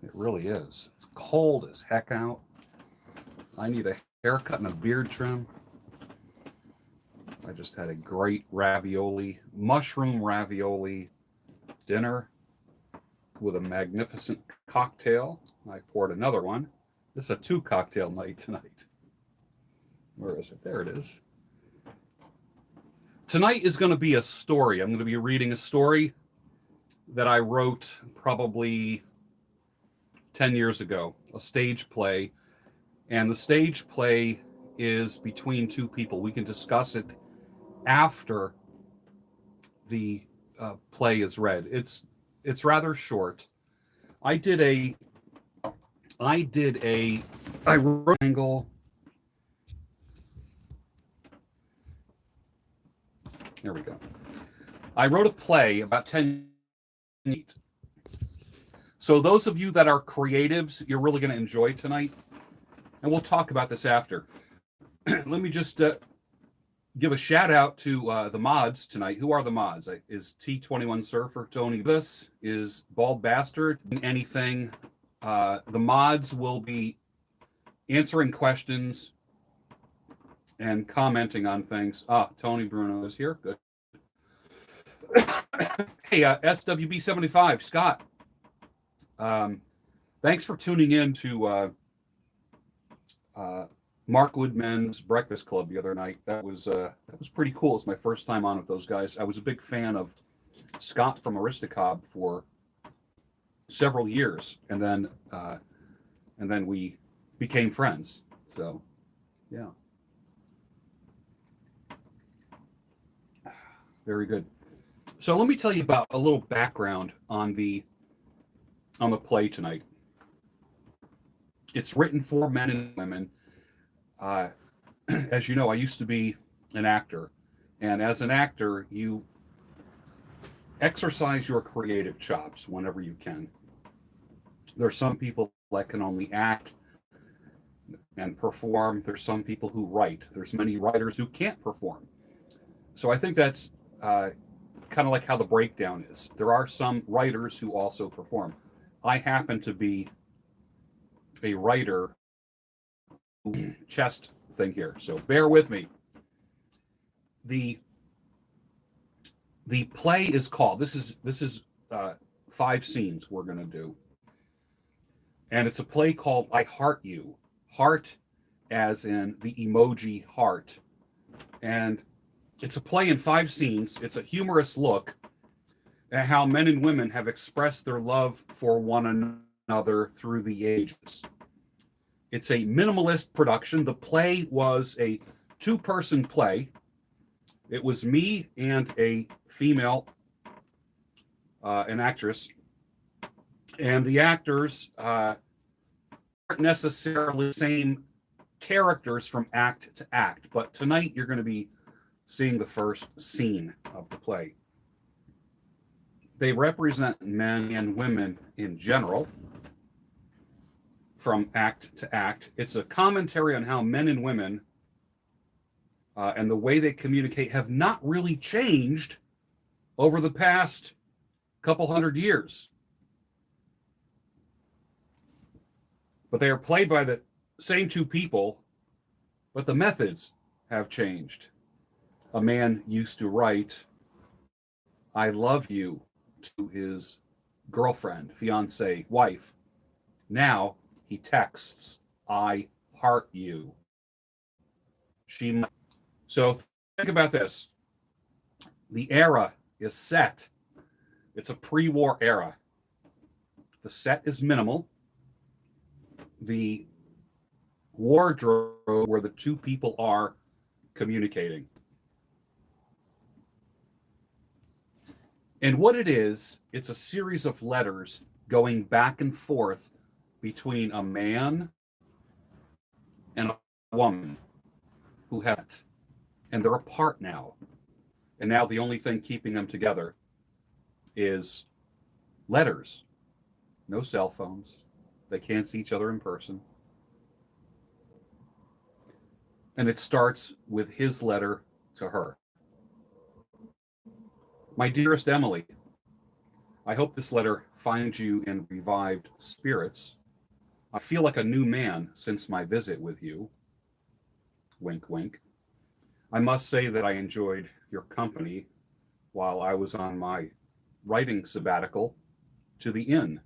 It really is. It's cold as heck out. I need a haircut and a beard trim. I just had a great mushroom ravioli dinner with a magnificent cocktail. I poured another one. This is a 2 cocktail night tonight. Where is it? There it is. Tonight is going to be a story. I'm going to be reading a story that I wrote probably 10 years ago, a stage play. And the stage play is between two people. We can discuss it after the play is read. It's rather short. I wrote an angle. There we go. I wrote a play about 10 years. So those of you that are creatives, you're really going to enjoy tonight. And we'll talk about this after. Let me just give a shout out to the mods tonight. Who are the mods? Is T21 Surfer, Tony. This is Bald Bastard. Anything. The mods will be answering questions and commenting on things. Tony Bruno is here. Good. Hey, SWB75, Scott. Thanks for tuning in to Mark Woodman's Breakfast Club the other night. That was pretty cool. It's my first time on with those guys. I was a big fan of Scott from Aristocob for several years, and then we became friends. So, yeah, very good. So let me tell you about a little background on the play tonight. It's written for men and women. As you know, I used to be an actor, and as an actor, you exercise your creative chops whenever you can. There's some people that can only act and perform. There's some people who write. There's many writers who can't perform. So I think that's kind of like how the breakdown is. There are some writers who also perform. I happen to be a writer. Chest thing here, so bear with me. The play is called. This is 5 scenes we're going to do, and it's a play called I Heart You. Heart, as in the emoji heart, and it's a play in 5 scenes. It's a humorous look at how men and women have expressed their love for one another through the ages. It's a minimalist production. The play was a 2-person play. It was me and a female, an actress. And the actors aren't necessarily the same characters from act to act. But tonight you're going to be seeing the first scene of the play. They represent men and women in general, from act to act. It's a commentary on how men and women and the way they communicate have not really changed over the past couple hundred years. But they are played by the same 2 people, but the methods have changed. A man used to write, I love you, to his girlfriend, fiance, wife. Now, he texts, I heart you. So think about this. The era is set. It's a pre-war era. The set is minimal. The wardrobe where the 2 people are communicating. And what it is, it's a series of letters going back and forth between a man and a woman who haven't. And they're apart now. And now the only thing keeping them together is letters. No cell phones. They can't see each other in person. And it starts with his letter to her. My dearest Emily, I hope this letter finds you in revived spirits. I feel like a new man since my visit with you. Wink, wink. I must say that I enjoyed your company while I was on my writing sabbatical to the inn.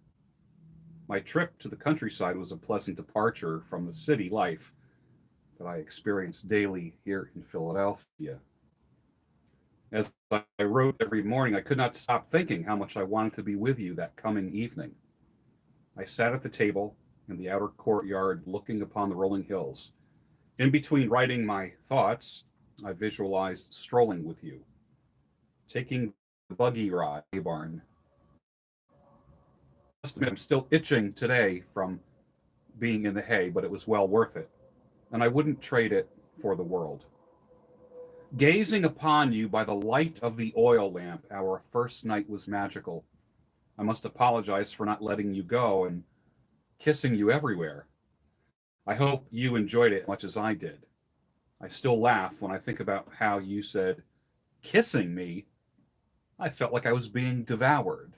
My trip to the countryside was a pleasant departure from the city life that I experience daily here in Philadelphia. As I wrote every morning, I could not stop thinking how much I wanted to be with you that coming evening. I sat at the table in the outer courtyard looking upon the rolling hills. In between writing my thoughts, I visualized strolling with you, taking the buggy ride to the barn. I must admit, I'm still itching today from being in the hay, but it was well worth it, and I wouldn't trade it for the world. Gazing upon you by the light of the oil lamp, our first night was magical. I must apologize for not letting you go and kissing you everywhere. I hope you enjoyed it as much as I did. I still laugh when I think about how you said, kissing me. I felt like I was being devoured,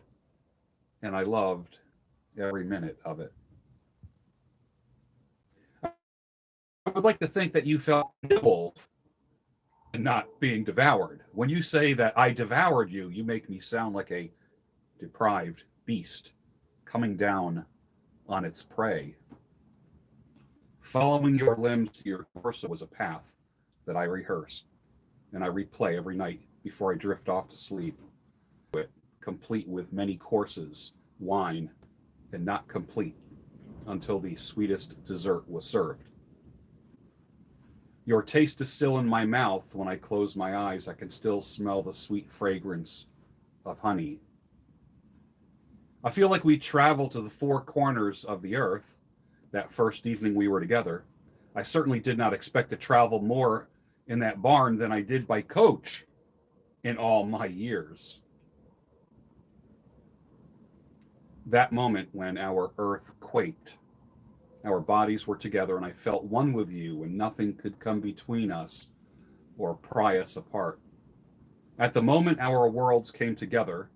and I loved every minute of it. I would like to think that you felt nibbled and not being devoured. When you say that I devoured you, you make me sound like a deprived beast coming down on its prey. Following your limbs to your torso was a path that I rehearse and I replay every night before I drift off to sleep, complete with many courses, wine, and not complete until the sweetest dessert was served. Your taste is still in my mouth. When I close my eyes, I can still smell the sweet fragrance of honey. I feel like we traveled to the four corners of the earth that first evening we were together. I certainly did not expect to travel more in that barn than I did by coach in all my years. That moment when our earth quaked, our bodies were together, and I felt one with you, and nothing could come between us or pry us apart. At the moment our worlds came together,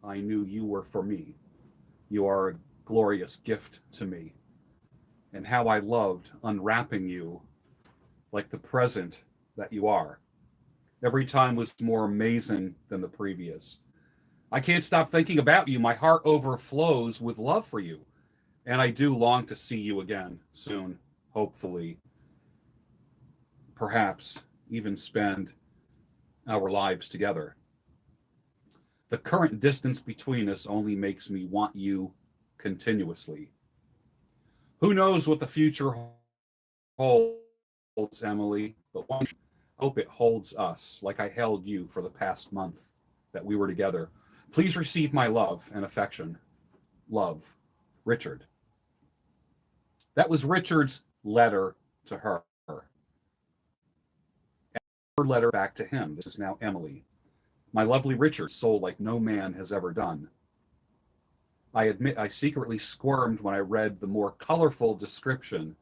I knew you were for me. You are a glorious gift to me. And how I loved unwrapping you like the present that you are. Every time was more amazing than the previous. I can't stop thinking about you. My heart overflows with love for you. And I do long to see you again soon, hopefully. Perhaps even spend our lives together. The current distance between us only makes me want you continuously. Who knows what the future holds, Emily, but one hope it holds us like I held you for the past month that we were together. Please receive my love and affection. Love, Richard. That was Richard's letter to her. Her letter back to him. This is now Emily. My lovely Richard, soul like no man has ever done. I admit I secretly squirmed when I read the more colorful description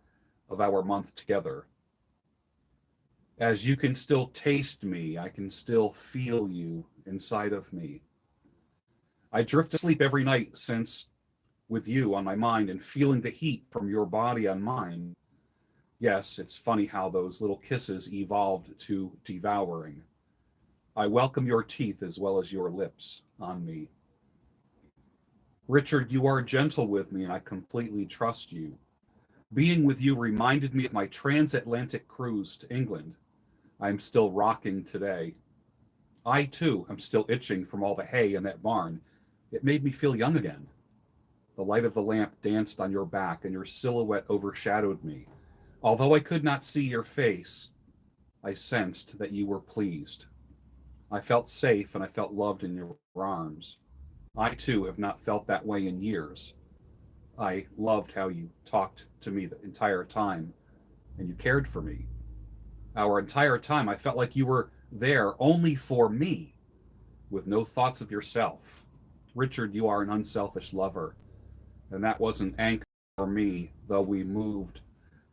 of our month together. As you can still taste me, I can still feel you inside of me. I drift to sleep every night since with you on my mind and feeling the heat from your body on mine. Yes, it's funny how those little kisses evolved to devouring. I welcome your teeth as well as your lips on me. Richard, you are gentle with me and I completely trust you. Being with you reminded me of my transatlantic cruise to England. I am still rocking today. I, too, am still itching from all the hay in that barn. It made me feel young again. The light of the lamp danced on your back and your silhouette overshadowed me. Although I could not see your face, I sensed that you were pleased. I felt safe and I felt loved in your arms. I, too, have not felt that way in years. I loved how you talked to me the entire time, and you cared for me. Our entire time, I felt like you were there only for me, with no thoughts of yourself. Richard, you are an unselfish lover, and that was an anchor for me, though we moved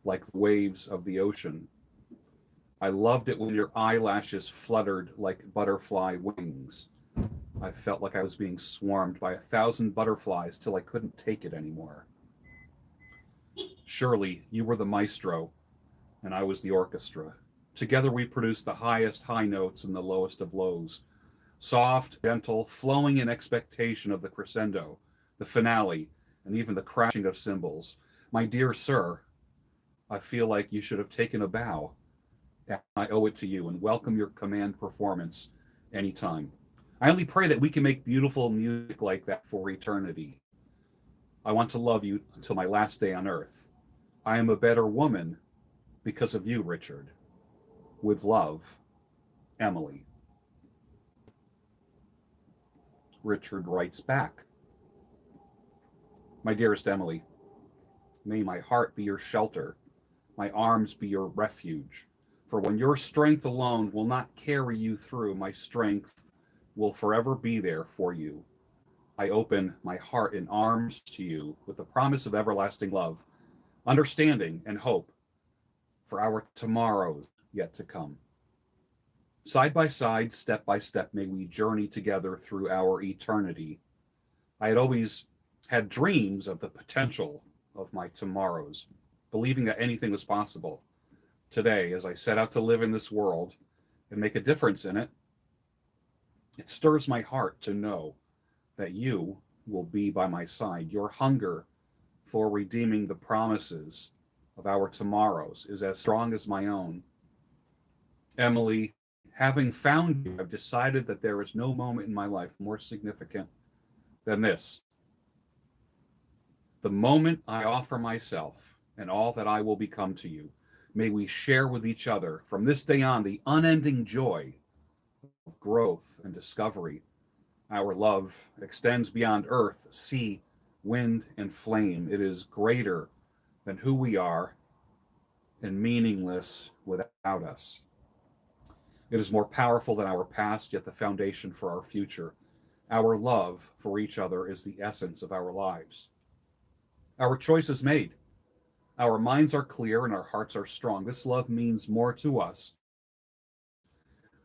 like the waves of the ocean. I loved it when your eyelashes fluttered like butterfly wings. I felt like I was being swarmed by 1,000 butterflies till I couldn't take it anymore. Surely you were the maestro, and I was the orchestra. Together we produced the highest high notes and the lowest of lows, soft, gentle, flowing in expectation of the crescendo, the finale, and even the crashing of cymbals. My dear sir, I feel like you should have taken a bow. I owe it to you and welcome your command performance anytime. I only pray that we can make beautiful music like that for eternity. I want to love you until my last day on earth. I am a better woman because of you, Richard. With love, Emily. Richard writes back, My dearest Emily, may my heart be your shelter, my arms be your refuge. For when your strength alone will not carry you through, my strength will forever be there for you. I open my heart and arms to you with the promise of everlasting love, understanding, and hope for our tomorrows yet to come. Side by side, step by step, may we journey together through our eternity. I had always had dreams of the potential of my tomorrows, believing that anything was possible. Today, as I set out to live in this world and make a difference in it, it stirs my heart to know that you will be by my side. Your hunger for redeeming the promises of our tomorrows is as strong as my own. Emily, having found you, I've decided that there is no moment in my life more significant than this. The moment I offer myself and all that I will become to you, may we share with each other from this day on the unending joy of growth and discovery. Our love extends beyond earth, sea, wind, and flame. It is greater than who we are and meaningless without us. It is more powerful than our past, yet the foundation for our future. Our love for each other is the essence of our lives. Our choice is made. Our minds are clear and our hearts are strong. This love means more to us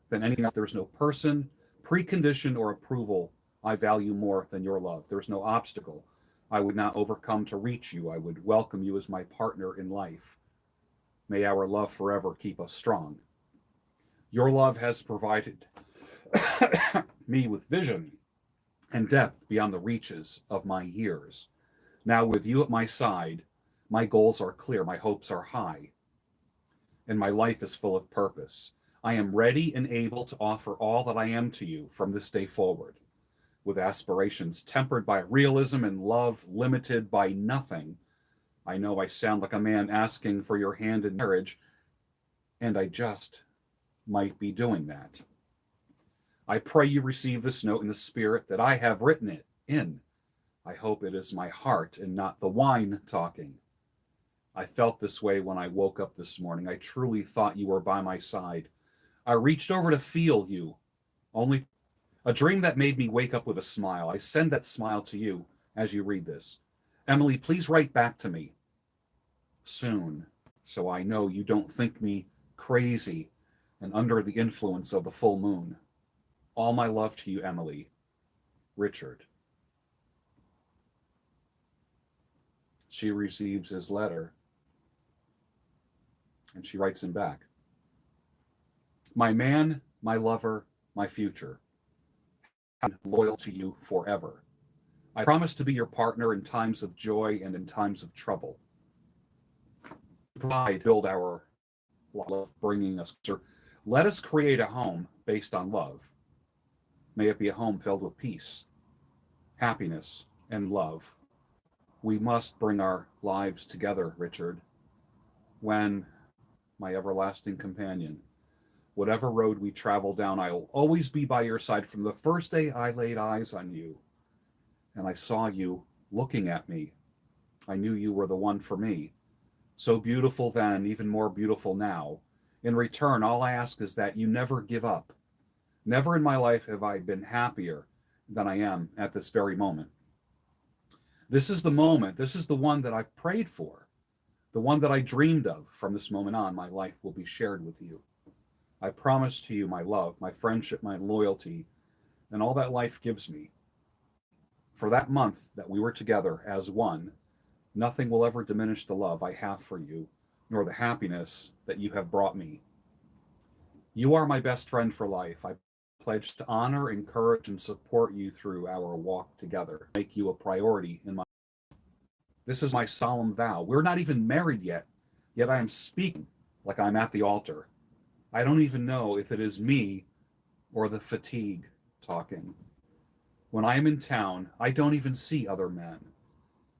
than anything else. There is no person, precondition, or approval I value more than your love. There is no obstacle I would not overcome to reach you. I would welcome you as my partner in life. May our love forever keep us strong. Your love has provided me with vision and depth beyond the reaches of my years. Now, with you at my side, my goals are clear, my hopes are high, and my life is full of purpose. I am ready and able to offer all that I am to you from this day forward, with aspirations tempered by realism and love limited by nothing. I know I sound like a man asking for your hand in marriage, and I just might be doing that. I pray you receive this note in the spirit that I have written it in. I hope it is my heart and not the wine talking. I felt this way when I woke up this morning. I truly thought you were by my side. I reached over to feel you, only a dream that made me wake up with a smile. I send that smile to you as you read this. Emily, please write back to me soon so I know you don't think me crazy and under the influence of the full moon. All my love to you, Emily. Richard. She receives his letter and she writes him back. My man, my lover, my future. I'm loyal to you forever. I promise to be your partner in times of joy and in times of trouble. Provide, build our love, bringing us closer. Let us create a home based on love. May it be a home filled with peace, happiness, and love. We must bring our lives together, Richard, when, my everlasting companion, whatever road we travel down, I will always be by your side from the first day I laid eyes on you and I saw you looking at me. I knew you were the one for me. So beautiful then, even more beautiful now. In return, all I ask is that you never give up. Never in my life have I been happier than I am at this very moment. This is the moment, this is the one that I've prayed for, the one that I dreamed of. From this moment on, my life will be shared with you. I promise to you my love, my friendship, my loyalty, and all that life gives me. For that month that we were together as one, nothing will ever diminish the love I have for you, nor the happiness that you have brought me. You are my best friend for life. I pledge to honor, encourage, and support you through our walk together. Make you a priority in my. This is my solemn vow. We're not even married yet I am speaking like I'm at the altar. I don't even know if it is me or the fatigue talking. When I am in town, I don't even see other men.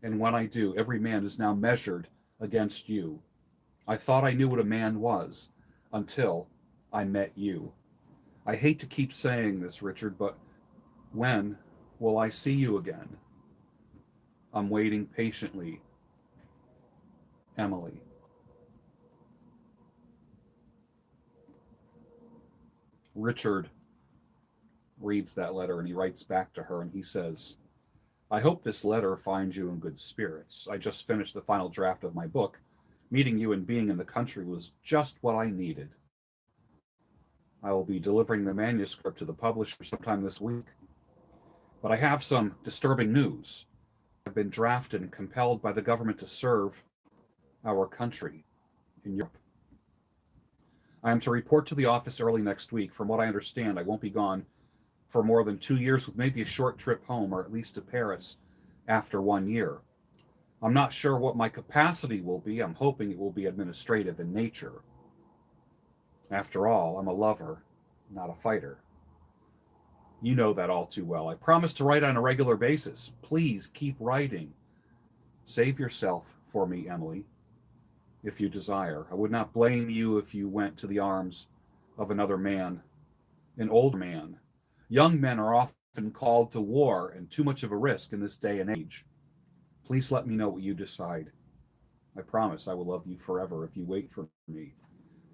And when I do, every man is now measured against you. I thought I knew what a man was until I met you. I hate to keep saying this, Richard, but when will I see you again? I'm waiting patiently. Emily. Richard reads that letter and he writes back to her and he says, I hope this letter finds you in good spirits. I just finished the final draft of my book. Meeting you and being in the country was just what I needed. I will be delivering the manuscript to the publisher sometime this week. But I have some disturbing news. I've been drafted and compelled by the government to serve our country in Europe. I am to report to the office early next week. From what I understand, I won't be gone for more than 2 years, with maybe a short trip home or at least to Paris after 1 year. I'm not sure what my capacity will be. I'm hoping it will be administrative in nature. After all, I'm a lover, not a fighter. You know that all too well. I promise to write on a regular basis. Please keep writing. Save yourself for me, Emily, if you desire. I would not blame you if you went to the arms of another man, an old man. Young men are often called to war and too much of a risk in this day and age. Please let me know what you decide. I promise I will love you forever if you wait for me.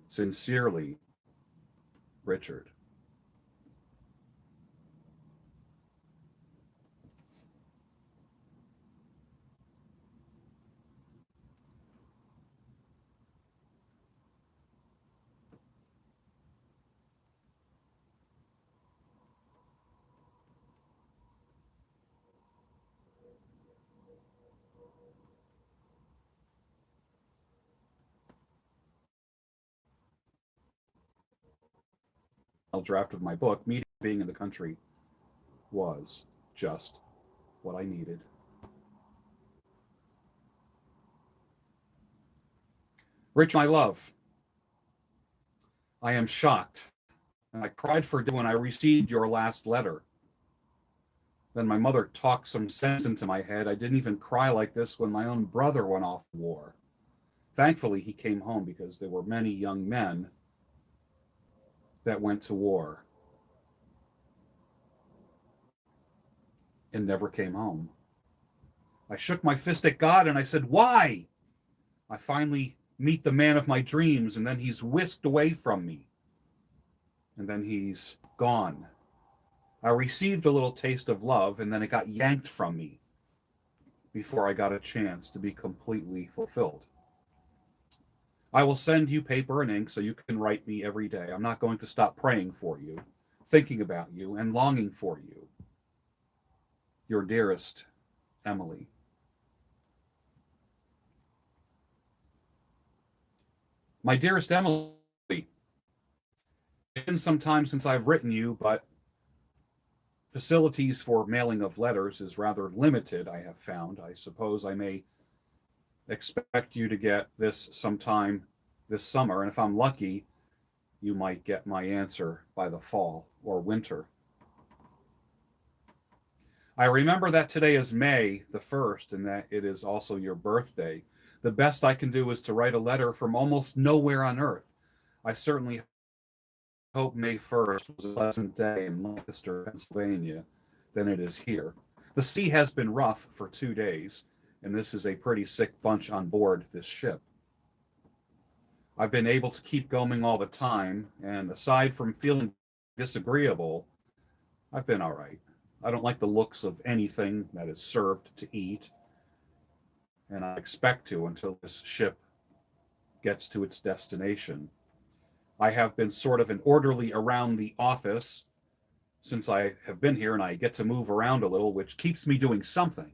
Sincerely, Richard. A draft of my book, meeting being in the country was just what I needed. Rich, my love, I am shocked, and I cried for when I received your last letter. Then my mother talked some sense into my head. I didn't even cry like this when my own brother went off to war. Thankfully, he came home because there were many young men that went to war and never came home. I shook my fist at God and I said, why? I finally meet the man of my dreams, and then he's whisked away from me. And then he's gone. I received a little taste of love, and then it got yanked from me before I got a chance to be completely fulfilled. I will send you paper and ink so you can write me every day. I'm not going to stop praying for you, thinking about you, and longing for you. Your dearest, Emily. My dearest Emily, it's been some time since I've written you, but facilities for mailing of letters is rather limited, I have found. I suppose I may expect you to get this sometime this summer, and if I'm lucky, you might get my answer by the fall or winter. I remember that today is May the 1st and that it is also your birthday. The best I can do is to write a letter from almost nowhere on earth. I certainly hope May 1st was a pleasant day in Lancaster, Pennsylvania, than it is here. The sea has been rough for 2 days, and this is a pretty sick bunch on board this ship. I've been able to keep going all the time, and aside from feeling disagreeable, I've been all right. I don't like the looks of anything that is served to eat, and I expect to until this ship gets to its destination. I have been sort of an orderly around the office, since I have been here and I get to move around a little, which keeps me doing something.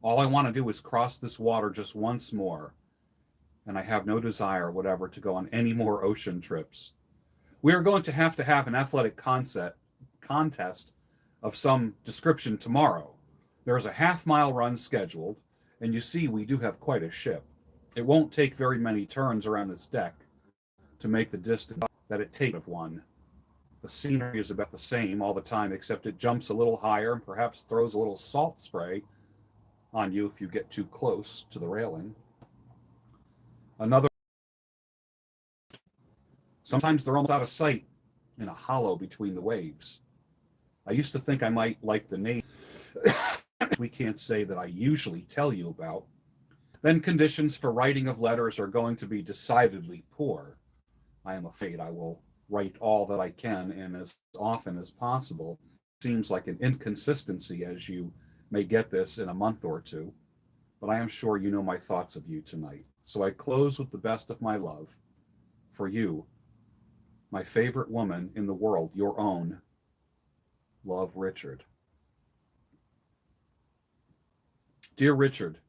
All I want to do is cross this water just once more, and I have no desire whatever to go on any more ocean trips. We are going to have an athletic contest of some description tomorrow. There is a half-mile run scheduled, and you see we do have quite a ship. It won't take very many turns around this deck to make the distance that it takes of one. The scenery is about the same all the time, except it jumps a little higher and perhaps throws a little salt spray on you if you get too close to the railing. Another, sometimes they're almost out of sight in a hollow between the waves. I used to think I might like the name we can't say that I usually tell you about. Then conditions for writing of letters are going to be decidedly poor. I am afraid I will write all that I can and as often as possible. Seems like an inconsistency, as you may get this in a month or two, but I am sure you know my thoughts of you tonight. So I close with the best of my love for you, my favorite woman in the world, your own. Love, Richard. Dear Richard,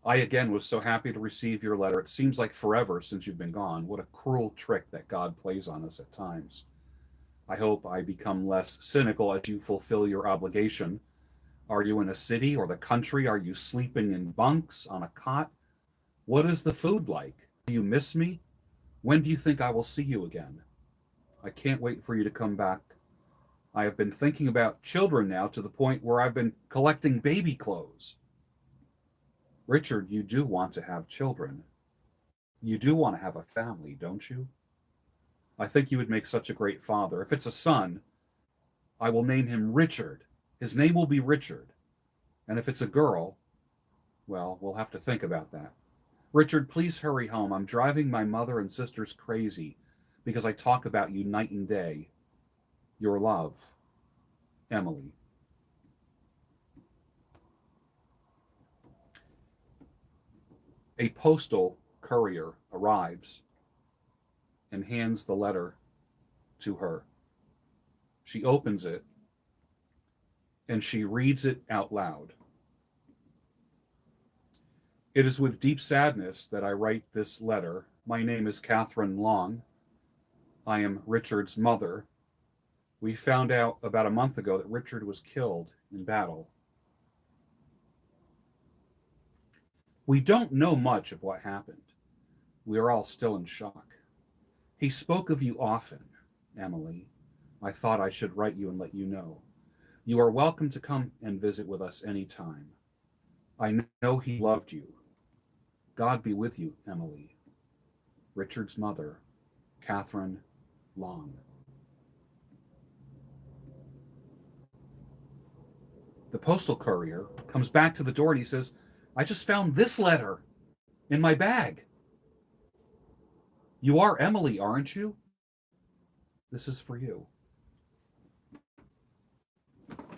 I again was so happy to receive your letter. It seems like forever since you've been gone. What a cruel trick that God plays on us at times. I hope I become less cynical as you fulfill your obligation. Are you in a city or the country? Are you sleeping in bunks on a cot? What is the food like? Do you miss me? When do you think I will see you again? I can't wait for you to come back. I have been thinking about children now to the point where I've been collecting baby clothes. Richard, you do want to have children. You do want to have a family, don't you? I think you would make such a great father. If it's a son, I will name him Richard. His name will be Richard. And if it's a girl, well, we'll have to think about that. Richard, please hurry home. I'm driving my mother and sisters crazy because I talk about you night and day. Your love, Emily. A postal courier arrives and hands the letter to her. She opens it and she reads it out loud. It is with deep sadness that I write this letter. My name is Catherine Long. I am Richard's mother. We found out about a month ago that Richard was killed in battle. We don't know much of what happened. We are all still in shock. He spoke of you often, Emily. I thought I should write you and let you know. You are welcome to come and visit with us any time. I know he loved you. God be with you, Emily. Richard's mother, Catherine Long. The postal courier comes back to the door and he says, I just found this letter in my bag. You are Emily, aren't you? This is for you.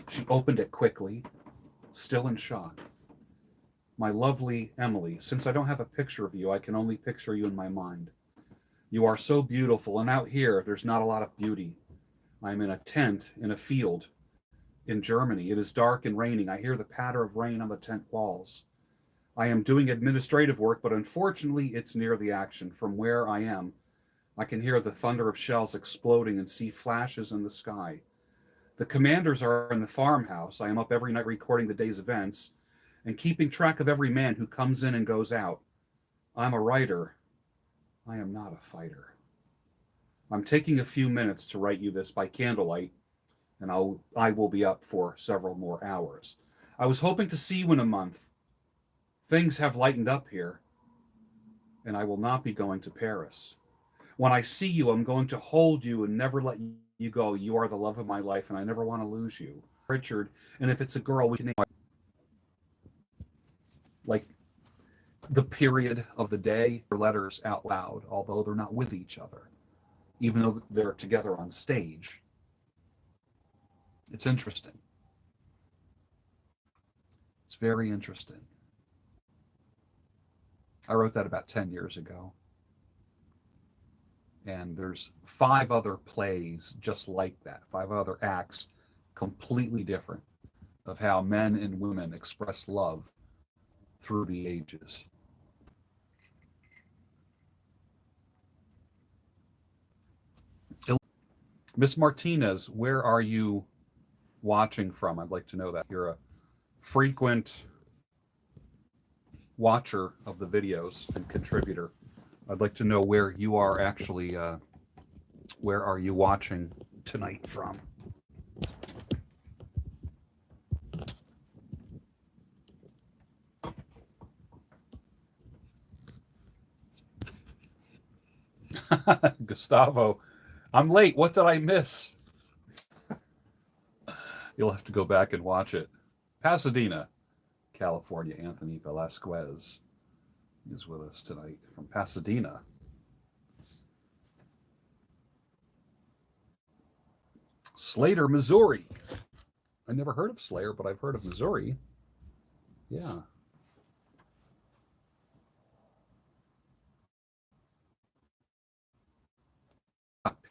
She opened it quickly, still in shock. My lovely Emily, since I don't have a picture of you, I can only picture you in my mind. You are so beautiful, and out here, there's not a lot of beauty. I'm in a tent in a field in Germany. It is dark and raining. I hear the patter of rain on the tent walls. I am doing administrative work, but unfortunately, it's near the action. From where I am, I can hear the thunder of shells exploding and see flashes in the sky. The commanders are in the farmhouse. I am up every night recording the day's events and keeping track of every man who comes in and goes out. I'm a writer. I am not a fighter. I'm taking a few minutes to write you this by candlelight, and I will be up for several more hours. I was hoping to see you in a month. Things have lightened up here, and I will not be going to Paris. When I see you, I'm going to hold you and never let you go. You are the love of my life, and I never want to lose you. Richard, and if it's a girl, we can name like the period of the day, their letters out loud, although they're not with each other, even though they're together on stage. It's interesting. It's very interesting. I wrote that about 10 years ago. And there's 5 other plays just like that, 5 other acts completely different of how men and women express love through the ages. Miss Martinez, where are you watching from? I'd like to know that. You're a frequent watcher of the videos and contributor. I'd like to know where you are actually, where are you watching tonight from? Gustavo, I'm late. What did I miss? You'll have to go back and watch it. Pasadena, California. Anthony Velasquez is with us tonight from Pasadena. Slater, Missouri. I never heard of Slayer, but I've heard of Missouri. Yeah.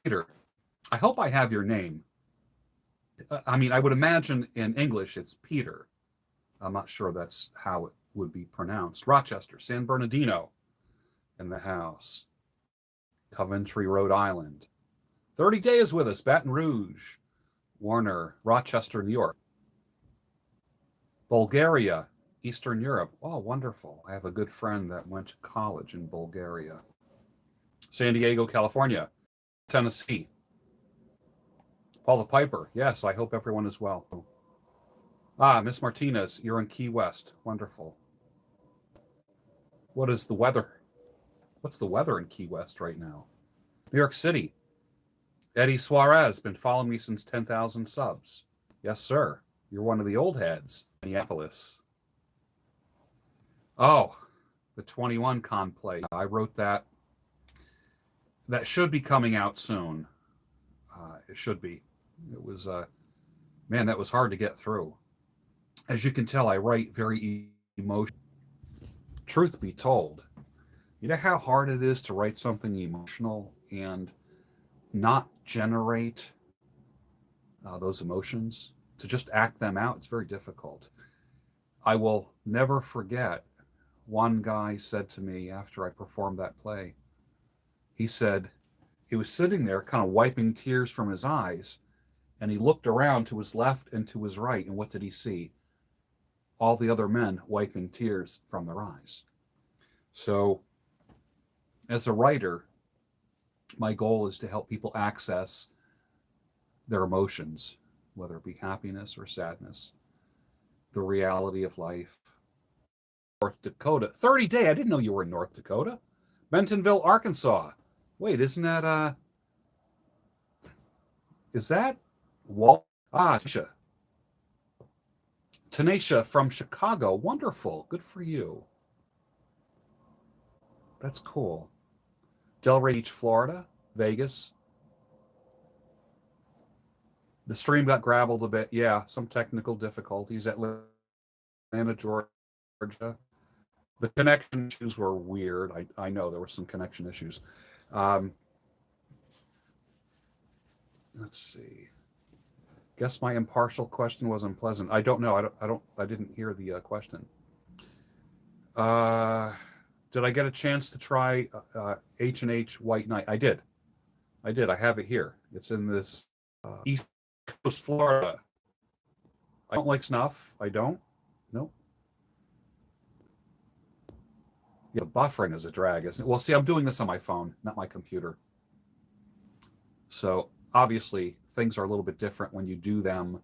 Peter, I hope I have your name. I mean, I would imagine in English it's Peter. I'm not sure that's how it would be pronounced. Rochester, San Bernardino in the house. Coventry, Rhode Island. 30 days with us, Baton Rouge, Warner, Rochester, New York. Bulgaria, Eastern Europe. Oh, wonderful. I have a good friend that went to college in Bulgaria. San Diego, California. Tennessee. Paula Piper. Yes, I hope everyone is well. Ah, Miss Martinez, you're in Key West. Wonderful. What is the weather? What's the weather in Key West right now? New York City. Eddie Suarez, been following me since 10,000 subs. Yes, sir. You're one of the old heads. Minneapolis. Oh, the 21 Con play. I wrote that. That should be coming out soon. It should be. It was, man, that was hard to get through. As you can tell, I write very emotional. Truth be told, you know how hard it is to write something emotional and not generate those emotions, to just act them out? It's very difficult. I will never forget, one guy said to me after I performed that play, he said he was sitting there kind of wiping tears from his eyes, and he looked around to his left and to his right, and what did he see? All the other men wiping tears from their eyes. So as a writer, my goal is to help people access their emotions, whether it be happiness or sadness, the reality of life. North Dakota, 30 day. I didn't know you were in North Dakota. Bentonville, Arkansas. Wait, isn't that is that Walt? Ah, Tanisha from Chicago. Wonderful. Good for you. That's cool. Delray Beach, Florida, Vegas. The stream got graveled a bit. Yeah, some technical difficulties. Atlanta, Georgia. The connection issues were weird. I know there were some connection issues. Let's see. Guess my impartial question was unpleasant. I don't know. I didn't hear the question. Did I get a chance to try H&H White Knight? I did. I have it here. It's in this East Coast, Florida. I don't like snuff. I don't. Nope. Yeah, the buffering is a drag, isn't it? Well, see, I'm doing this on my phone, not my computer. So obviously, things are a little bit different when you do them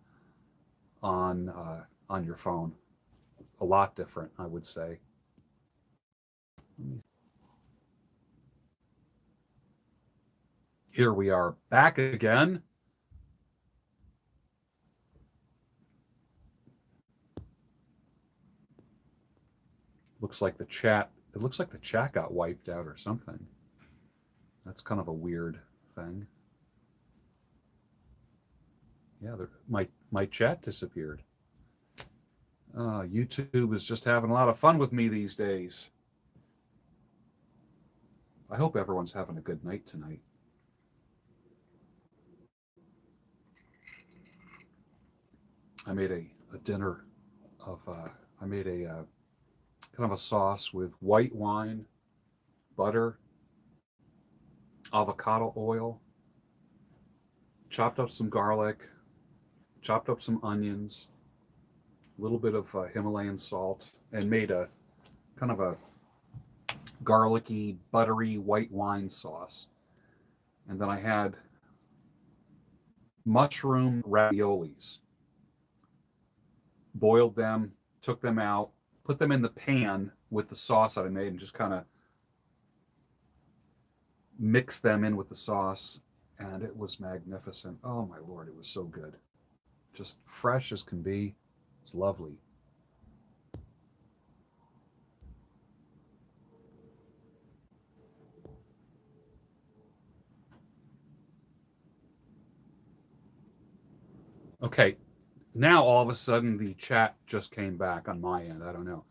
on your phone. A lot different, I would say. Here we are back again. Looks like the chat. It looks like the chat got wiped out or something. That's kind of a weird thing. Yeah, my chat disappeared. YouTube is just having a lot of fun with me these days. I hope everyone's having a good night tonight. I made a dinner of, I made a kind of a sauce with white wine, butter, avocado oil, chopped up some garlic, chopped up some onions, a little bit of Himalayan salt, and made a kind of a garlicky, buttery white wine sauce. And then I had mushroom raviolis, boiled them, took them out, put them in the pan with the sauce that I made, and just kind of mixed them in with the sauce. And it was magnificent. Oh my Lord, it was so good. Just fresh as can be. It's lovely. Okay, now all of a sudden the chat just came back on my end. I don't know.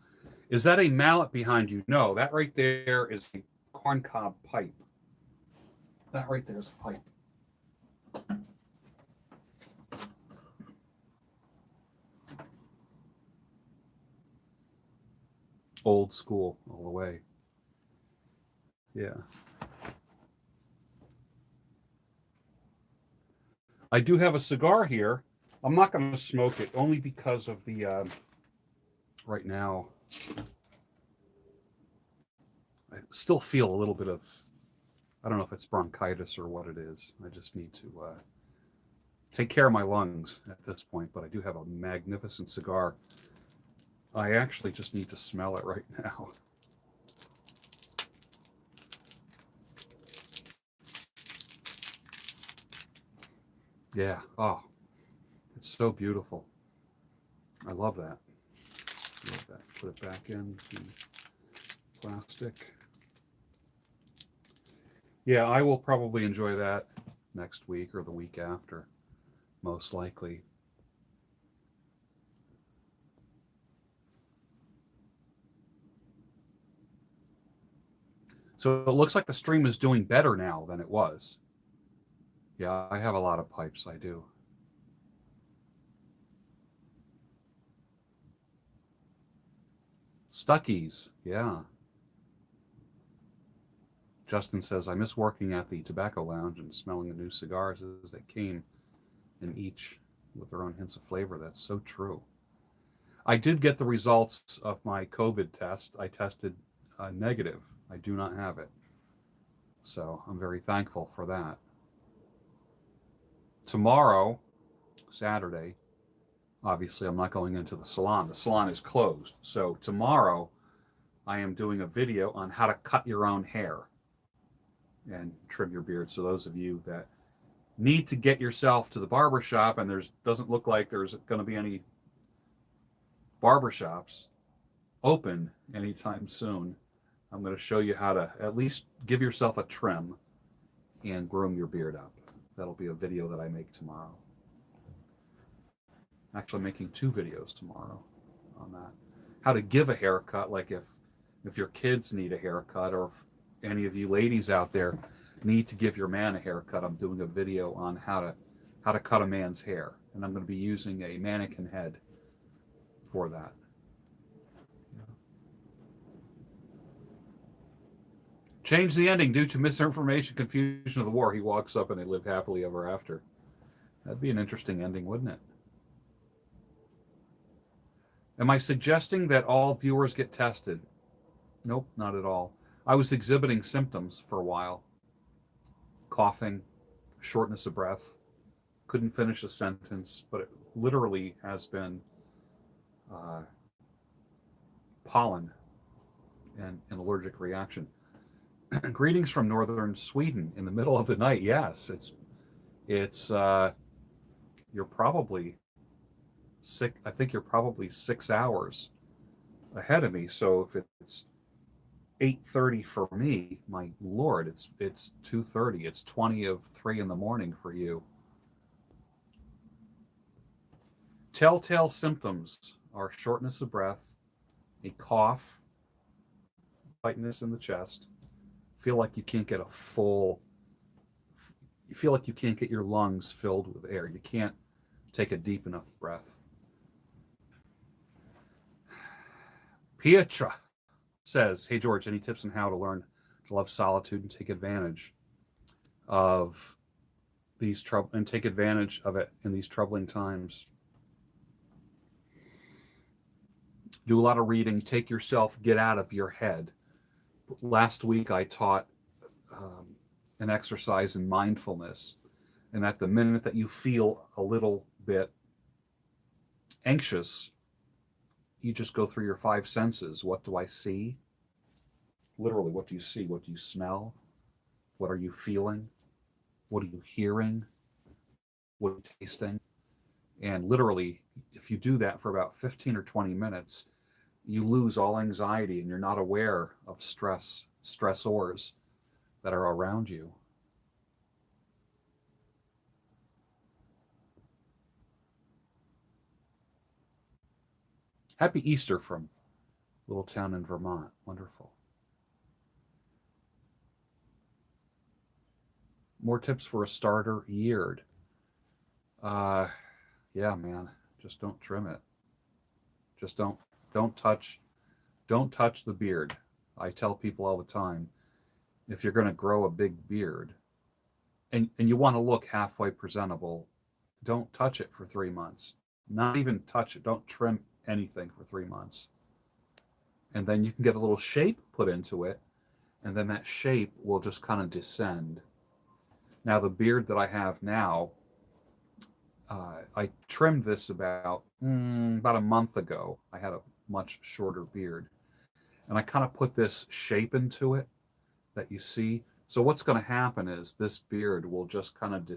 Is that a mallet behind you? No, that right there is a corncob pipe. That right there is a pipe. Old school all the way. Yeah. I do have a cigar here. I'm not going to smoke it only because of the right now. I still feel a little bit of, I don't know if it's bronchitis or what it is. I just need to take care of my lungs at this point, but I do have a magnificent cigar. I actually just need to smell it right now. Yeah. Oh, it's so beautiful. I love that. Love that. Put it back in the plastic. Yeah, I will probably enjoy that next week or the week after, most likely. So it looks like the stream is doing better now than it was. Yeah, I have a lot of pipes, I do. Stuckies, yeah. Justin says, I miss working at the tobacco lounge and smelling the new cigars as they came in each with their own hints of flavor. That's so true. I did get the results of my COVID test. I tested negative. I do not have it. So I'm very thankful for that. Tomorrow, Saturday, obviously I'm not going into the salon. The salon is closed. So tomorrow I am doing a video on how to cut your own hair and trim your beard. So those of you that need to get yourself to the barber shop and there's doesn't look like there's going to be any barber shops open anytime soon, I'm going to show you how to at least give yourself a trim and groom your beard up. That'll be a video that I make tomorrow. Actually making 2 videos tomorrow on that. How to give a haircut, like if your kids need a haircut, or if any of you ladies out there need to give your man a haircut, I'm doing a video on how to cut a man's hair. And I'm going to be using a mannequin head for that. Change the ending due to misinformation, confusion of the war. He walks up and they live happily ever after. That'd be an interesting ending, wouldn't it? Am I suggesting that all viewers get tested? Nope, not at all. I was exhibiting symptoms for a while. Coughing, shortness of breath, couldn't finish a sentence, but it literally has been pollen and an allergic reaction. Greetings from northern Sweden in the middle of the night. Yes, it's you're probably I think you're probably 6 hours ahead of me. So if it's 8:30 for me, my Lord, it's 2:30. It's 20 of 3 in the morning for you. Telltale symptoms are shortness of breath, a cough, tightness in the chest, feel like you can't get you feel like you can't get your lungs filled with air. You can't take a deep enough breath. Pietra says, "Hey George, any tips on how to learn to love solitude and take advantage of take advantage of it in these troubling times?" Do a lot of reading. Take yourself, get out of your head. Last week I taught an exercise in mindfulness, and at the minute that you feel a little bit anxious, you just go through your five senses. What do I see? Literally, what do you see? What do you smell? What are you feeling? What are you hearing? What are you tasting? And literally, if you do that for about 15 or 20 minutes, you lose all anxiety and you're not aware of stressors that are around you. Happy Easter from a little town in Vermont. Wonderful. More tips for a starter yeared. Yeah, man. Just don't trim it. Just don't touch the beard. I tell people all the time, if you're going to grow a big beard and you want to look halfway presentable, don't touch it for 3 months. Not even touch it. Don't trim anything for 3 months. And then you can get a little shape put into it, and then that shape will just kind of descend. Now, the beard that I have now, I trimmed this about a month ago. I had a much shorter beard, and I kind of put this shape into it that you see. So what's going to happen is this beard will just kind of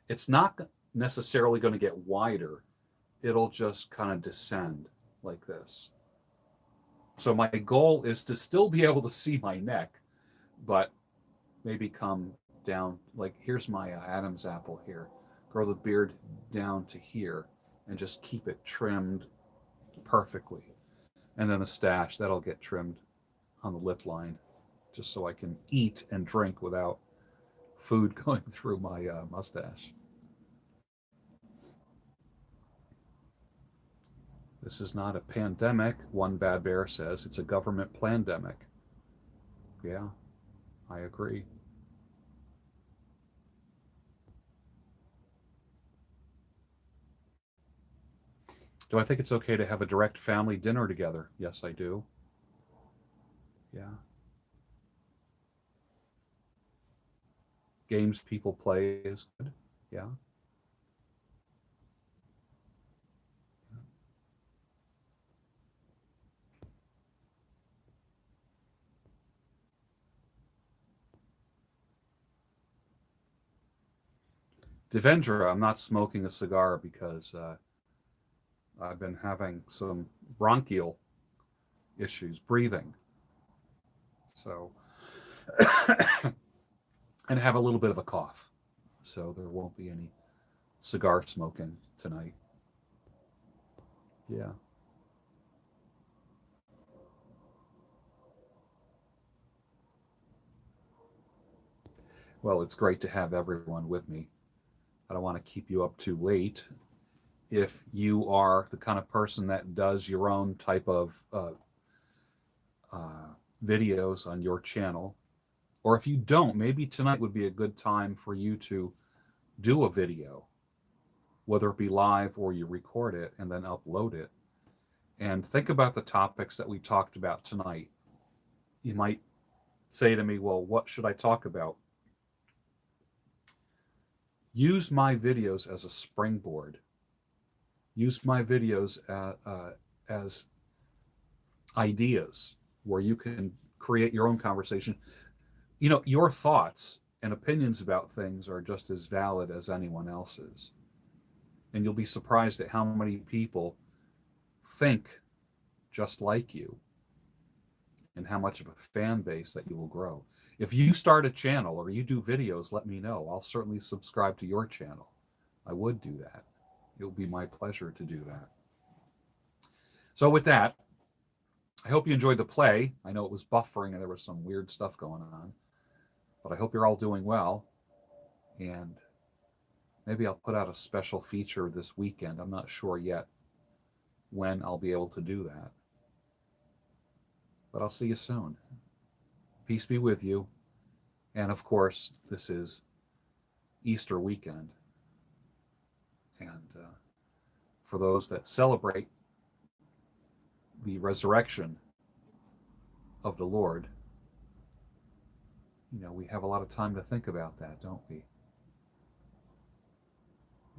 it's not necessarily going to get wider. It'll just kind of descend like this. So my goal is to still be able to see my neck, but maybe come down, like here's my Adam's apple here. Grow the beard down to here and just keep it trimmed perfectly. And then a stash, that'll get trimmed on the lip line, just so I can eat and drink without food going through my mustache. This is not a pandemic, one bad bear says. It's a government plandemic. Yeah, I agree. Do I think it's okay to have a direct family dinner together? Yes, I do. Yeah. Games people play is good. Yeah. Devendra, I'm not smoking a cigar because I've been having some bronchial issues, breathing. So, and have a little bit of a cough. So there won't be any cigar smoking tonight. Yeah. Well, it's great to have everyone with me. I don't want to keep you up too late. If you are the kind of person that does your own type of videos on your channel, or if you don't, maybe tonight would be a good time for you to do a video, whether it be live or you record it and then upload it. And think about the topics that we talked about tonight. You might say to me, well, what should I talk about? Use my videos as a springboard. Use my videos as ideas where you can create your own conversation. You know, your thoughts and opinions about things are just as valid as anyone else's. And you'll be surprised at how many people think just like you and how much of a fan base that you will grow. If you start a channel or you do videos, let me know. I'll certainly subscribe to your channel. I would do that. It will be my pleasure to do that. So with that, I hope you enjoyed the play. I know it was buffering and there was some weird stuff going on, but I hope you're all doing well. And maybe I'll put out a special feature this weekend. I'm not sure yet when I'll be able to do that. But I'll see you soon. Peace be with you. And of course, this is Easter weekend. And for those that celebrate the resurrection of the Lord, we have a lot of time to think about that, don't we?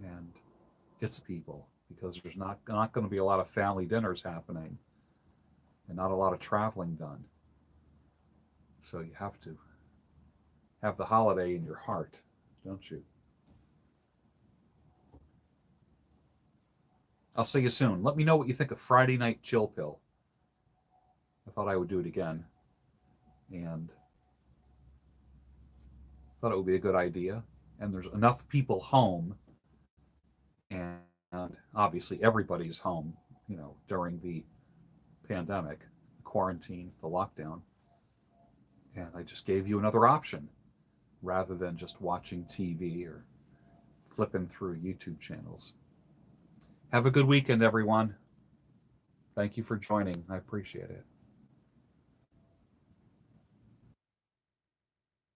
And it's people, because there's not going to be a lot of family dinners happening and not a lot of traveling done. So you have to have the holiday in your heart, don't you? I'll see you soon. Let me know what you think of Friday Night Chill Pill. I thought I would do it again. And thought it would be a good idea. And there's enough people home. And obviously everybody's home, during the pandemic, the quarantine, the lockdown. And I just gave you another option rather than just watching TV or flipping through YouTube channels. Have a good weekend, everyone. Thank you for joining. I appreciate it.